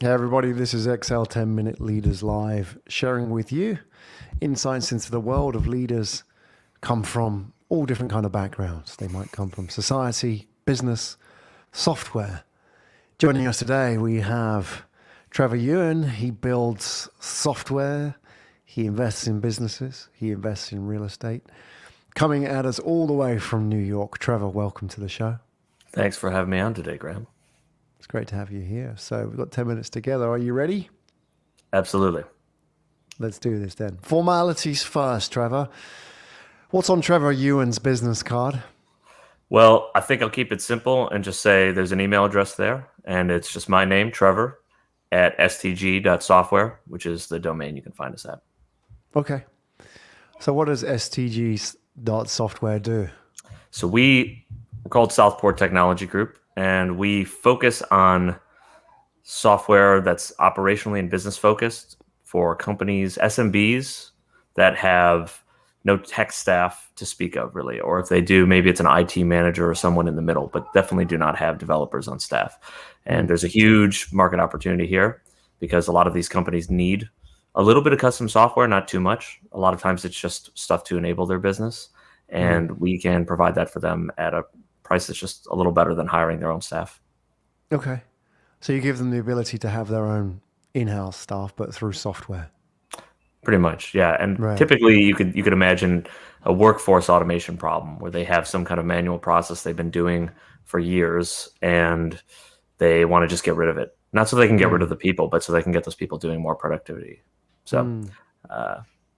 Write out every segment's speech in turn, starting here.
Hey everybody, this is XL 10 Minute Leaders Live, sharing with you insights into the world of leaders come from all different kind of backgrounds. They might come from society, business, software. Joining us today, we have Trevor Ewen. He builds software, he invests in businesses, he invests in real estate. Coming at us all the way from New York. Trevor, welcome to the show. Thanks for having me on today, Graham. It's great to have you here. So we've got 10 minutes together. Are you ready? Absolutely. Let's do this then. Formalities first, Trevor. What's on Trevor Ewan's business card? Well, I think I'll keep it simple and just say there's an email address there, and it's just my name, Trevor, at stg.software, which is the domain you can find us at. Okay. So what does stg.software do? So we're called Southport Technology Group, and we focus on software that's operationally and business focused for companies, SMBs that have no tech staff to speak of, really. Or if they do, maybe it's an IT manager or someone in the middle, but definitely do not have developers on staff. And there's a huge market opportunity here because a lot of these companies need a little bit of custom software, not too much. A lot of times it's just stuff to enable their business. And we can provide that for them at a price that's just a little better than hiring their own staff. Okay. So you give them the ability to have their own in-house staff, but through software. Pretty much, yeah. And Right. typically you could imagine a workforce automation problem where they have some kind of manual process they've been doing for years and they want to just get rid of it. Not so they can get rid of the people, but so they can get those people doing more productivity. So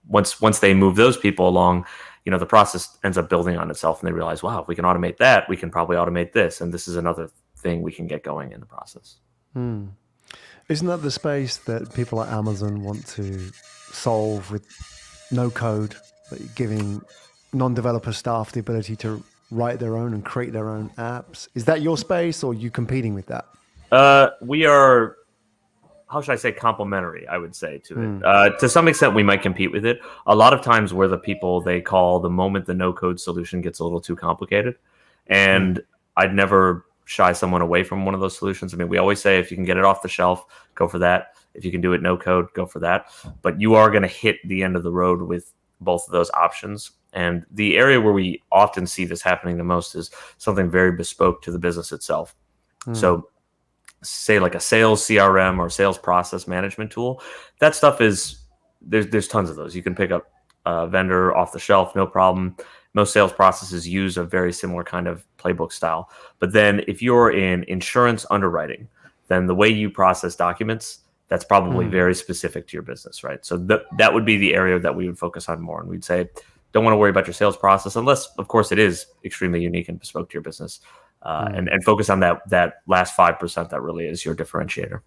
once they move those people along, the process ends up building on itself and they realize, wow, if we can automate that, we can probably automate this. And this is another thing we can get going in the process. Isn't that the space that people at Amazon want to solve with no code, but giving non-developer staff the ability to write their own and create their own apps? Is that your space or are you competing with that? We are, how should I say, complementary, I would say, to it. To some extent, we might compete with it. A lot of times we're the people they call the moment the no-code solution gets a little too complicated. And I'd never shy someone away from one of those solutions. I mean, we always say if you can get it off the shelf, go for that. If you can do it no code, go for that. But you are going to hit the end of the road with both of those options. And the area where we often see this happening the most is something very bespoke to the business itself. So say like a sales CRM or sales process management tool, that stuff is, there's tons of those. You can pick up a vendor off the shelf, no problem. Most sales processes use a very similar kind of playbook style. But then if you're in insurance underwriting, then the way you process documents, that's probably very specific to your business, right? So that would be the area that we would focus on more. And we'd say, don't want to worry about your sales process unless, of course, it is extremely unique and bespoke to your business. And focus on that last 5% that really is your differentiator.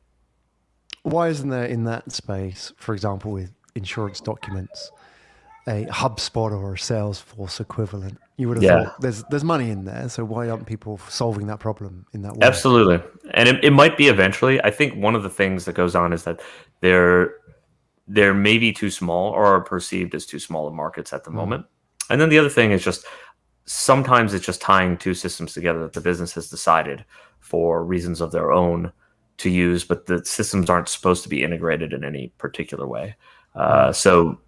Why isn't there in that space, for example, with insurance documents, a HubSpot or a Salesforce equivalent? You would have thought there's money in there, so why aren't people solving that problem in that way? Absolutely. And it might be eventually. I think one of the things that goes on is that they're maybe too small or are perceived as too small of markets at the moment. And then the other thing is just sometimes it's just tying two systems together that the business has decided for reasons of their own to use, but the systems aren't supposed to be integrated in any particular way. So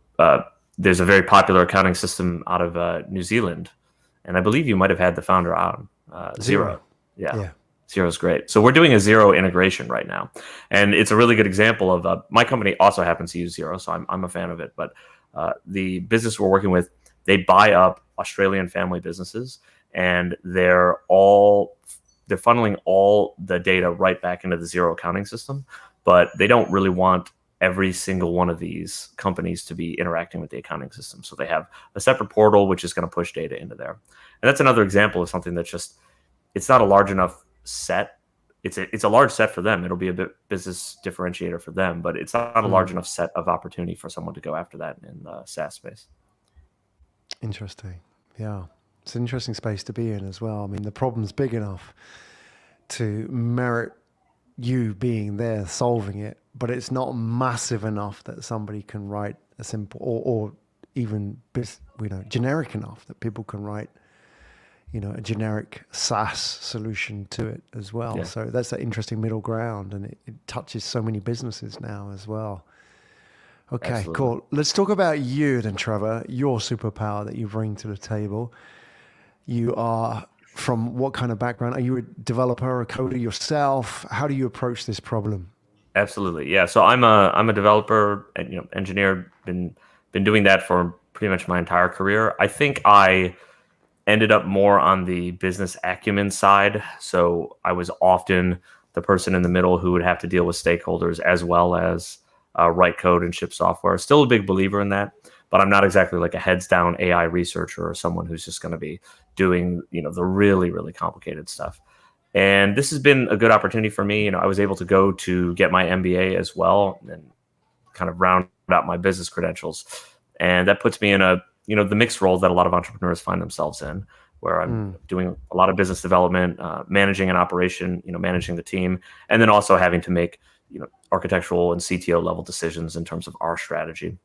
there's a very popular accounting system out of New Zealand, and I believe you might have had the founder on Xero. Yeah. Xero's great. So we're doing a Xero integration right now, and it's a really good example of my company also happens to use Xero, so I'm a fan of it. But the business we're working with, they buy up Australian family businesses, and they're funneling all the data right back into the Xero accounting system, but they don't really want every single one of these companies to be interacting with the accounting system. So they have a separate portal, which is going to push data into there. And that's another example of something that's just, it's not a large enough set. It's a large set for them. It'll be a bit business differentiator for them, but it's not a large enough set of opportunity for someone to go after that in the SaaS space. Interesting. Yeah. It's an interesting space to be in as well. I mean, the problem's big enough to merit you being there solving it, but it's not massive enough that somebody can write a simple or even generic enough that people can write a generic SaaS solution to it as well. Yeah, So that's that interesting middle ground, and it touches so many businesses now as well. Okay, absolutely. cool. Let's talk about you then, Trevor, your superpower that you bring to the table. You are from what kind of background? Are you a developer, a coder yourself? How do you approach this problem? Absolutely. Yeah. So I'm a developer and engineer. Been doing that for pretty much my entire career. I think I ended up more on the business acumen side. So I was often the person in the middle who would have to deal with stakeholders as well as write code and ship software. Still a big believer in that, but I'm not exactly like a heads down AI researcher or someone who's just going to be doing the really really complicated stuff. And this has been a good opportunity for me. I was able to go to get my MBA as well and kind of round out my business credentials. And that puts me in the mixed role that a lot of entrepreneurs find themselves in, where I'm doing a lot of business development, managing an operation, managing the team, and then also having to make, architectural and CTO level decisions in terms of our strategy.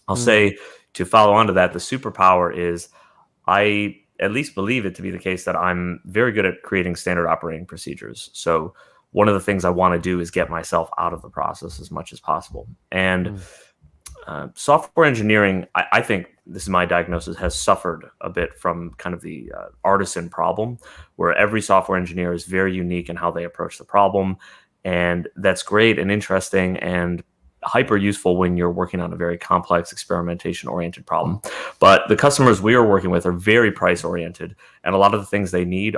I'll say, to follow on to that, the superpower is I at least believe it to be the case that I'm very good at creating standard operating procedures. So one of the things I want to do is get myself out of the process as much as possible. And software engineering, I think this is my diagnosis, has suffered a bit from kind of the artisan problem, where every software engineer is very unique in how they approach the problem. And that's great and interesting and hyper useful when you're working on a very complex experimentation oriented problem. But the customers we are working with are very price oriented. And a lot of the things they need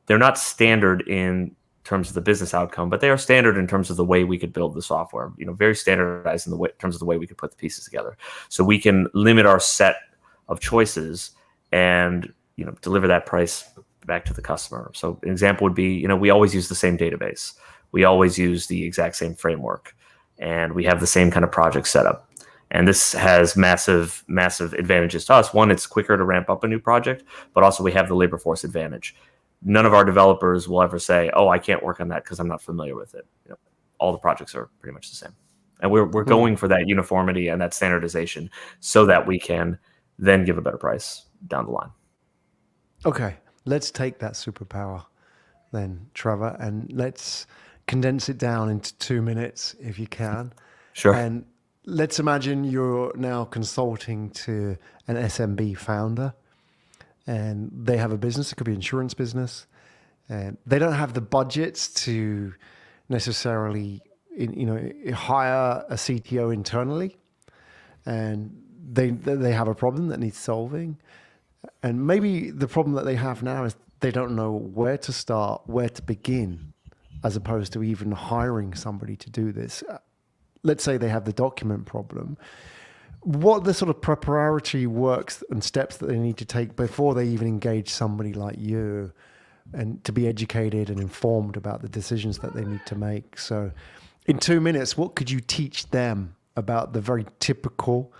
they're not standard in terms of the business outcome, but they are standard in terms of the way we could build the software, very standardized in terms of the way we could put the pieces together. So we can limit our set of choices and, deliver that price back to the customer. So an example would be, we always use the same database. We always use the exact same framework, and we have the same kind of project setup. And this has massive, massive advantages to us. One, it's quicker to ramp up a new project, but also we have the labor force advantage. None of our developers will ever say, "Oh, I can't work on that because I'm not familiar with it." All the projects are pretty much the same, and we're going for that uniformity and that standardization so that we can then give a better price down the line. Okay, let's take that superpower then, Trevor, and let's condense it down into 2 minutes if you can. Sure. And let's imagine you're now consulting to an SMB founder, and they have a business. It could be insurance business, and they don't have the budgets to necessarily, hire a CTO internally, and they have a problem that needs solving. And maybe the problem that they have now is they don't know where to start, where to begin, as opposed to even hiring somebody to do this. Let's say they have the document problem. What are the sort of preparatory works and steps that they need to take before they even engage somebody like you, and to be educated and informed about the decisions that they need to make? So in 2 minutes, what could you teach them about the very typical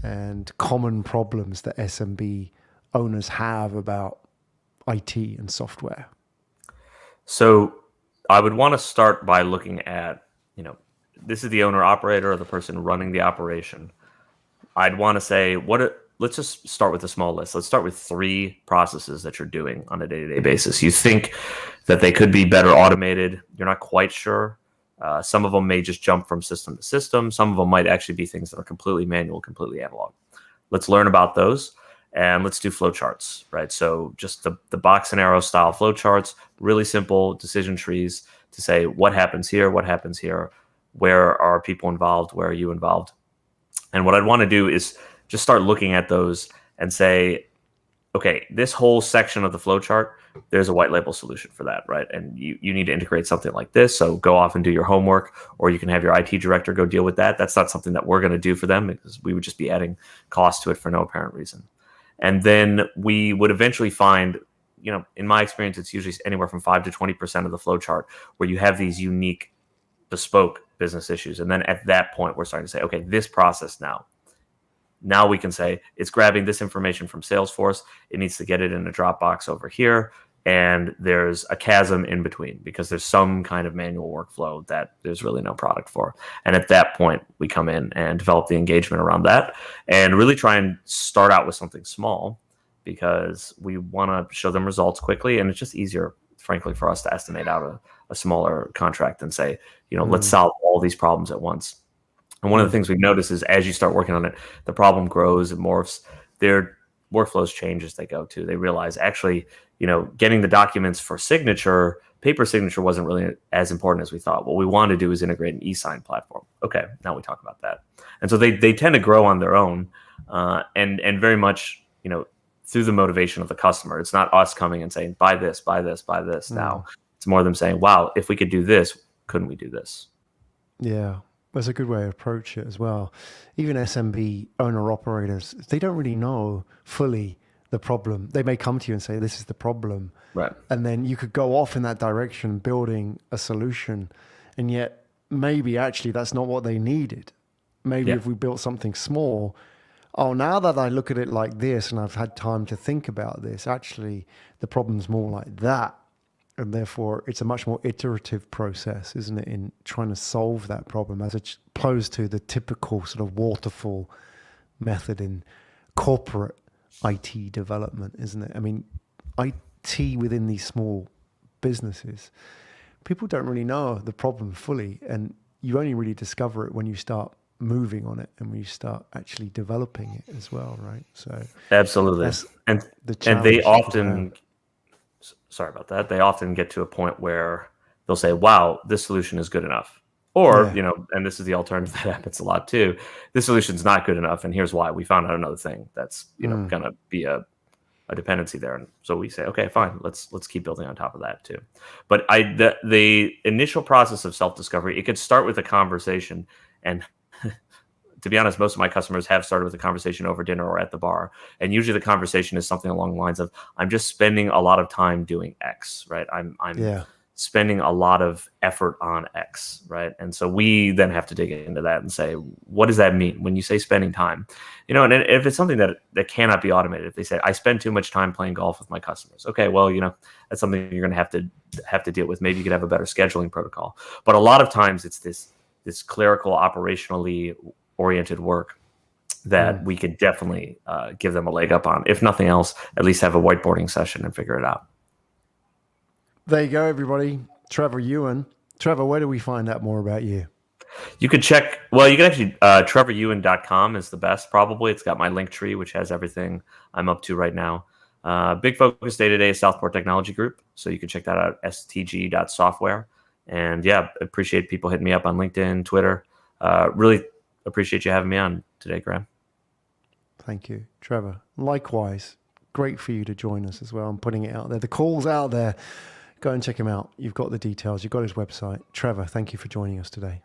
and common problems that SMB owners have about IT and software? So I would want to start by looking at, this is the owner operator or the person running the operation. I'd want to say, let's just start with a small list. Let's start with 3 processes that you're doing on a day-to-day basis. You think that they could be better automated. You're not quite sure. Some of them may just jump from system to system. Some of them might actually be things that are completely manual, completely analog. Let's learn about those, and let's do flowcharts, right? So just the box and arrow style flowcharts, really simple decision trees to say what happens here, where are people involved, where are you involved? And what I'd want to do is just start looking at those and say, okay, this whole section of the flowchart, there's a white label solution for that, right? And you need to integrate something like this. So go off and do your homework, or you can have your IT director go deal with that. That's not something that we're going to do for them, because we would just be adding cost to it for no apparent reason. And then we would eventually find, in my experience, it's usually anywhere from 5 to 20% of the flowchart where you have these unique, bespoke business issues. And then at that point, we're starting to say, okay, this process now we can say it's grabbing this information from Salesforce. It needs to get it in a Dropbox over here. And there's a chasm in between because there's some kind of manual workflow that there's really no product for. And at that point, we come in and develop the engagement around that and really try and start out with something small, because we want to show them results quickly, and it's just easier, frankly, for us to estimate out a smaller contract and say, let's solve all these problems at once. And one of the things we've noticed is as you start working on it, the problem grows and morphs. Their workflows change as they go too. They realize actually, getting the documents for signature, paper signature wasn't really as important as we thought. What we want to do is integrate an e-sign platform. Okay, now we talk about that. And so they tend to grow on their own, and very much, through the motivation of the customer. It's not us coming and saying, buy this, buy this, buy this. Now it's more them saying, wow, if we could do this, couldn't we do this? Yeah. That's a good way to approach it as well. Even SMB owner operators, they don't really know fully the problem. They may come to you and say, this is the problem. Right. And then you could go off in that direction, building a solution. And yet maybe actually that's not what they needed. Maybe if we built something small, now that I look at it like this and I've had time to think about this, actually the problem's more like that. And therefore, it's a much more iterative process, isn't it, in trying to solve that problem, as opposed to the typical sort of waterfall method in corporate IT development, isn't it? I mean, IT within these small businesses, people don't really know the problem fully, and you only really discover it when you start moving on it and when you start actually developing it as well, right? So absolutely, and they often. Sorry about that. They often get to a point where they'll say, wow, this solution is good enough. Or, and this is the alternative that happens a lot too. This solution's not good enough. And here's why. We found out another thing that's, going to be a dependency there. And so we say, okay, fine, let's keep building on top of that too. But the initial process of self-discovery, it could start with a conversation. And to be honest, most of my customers have started with a conversation over dinner or at the bar. And usually the conversation is something along the lines of, I'm just spending a lot of time doing X, right? I'm spending a lot of effort on X, right? And so we then have to dig into that and say, what does that mean when you say spending time? And if it's something that cannot be automated, if they say, I spend too much time playing golf with my customers. Okay, well, that's something you're going to have to deal with. Maybe you could have a better scheduling protocol. But a lot of times it's this clerical, operationally oriented work that we could definitely give them a leg up on. If nothing else, at least have a whiteboarding session and figure it out. There you go, everybody. Trevor Ewen. Trevor, where do we find out more about you? You could check, you can actually, trevorewen.com is the best, probably. It's got my link tree, which has everything I'm up to right now. Big focus day-to-day is Southport Technology Group. So you can check that out, stg.software. And appreciate people hitting me up on LinkedIn, Twitter. Really appreciate you having me on today, Graham. Thank you, Trevor. Likewise, great for you to join us as well. I'm putting it out there. The call's out there. Go and check him out. You've got the details. You've got his website. Trevor, thank you for joining us today.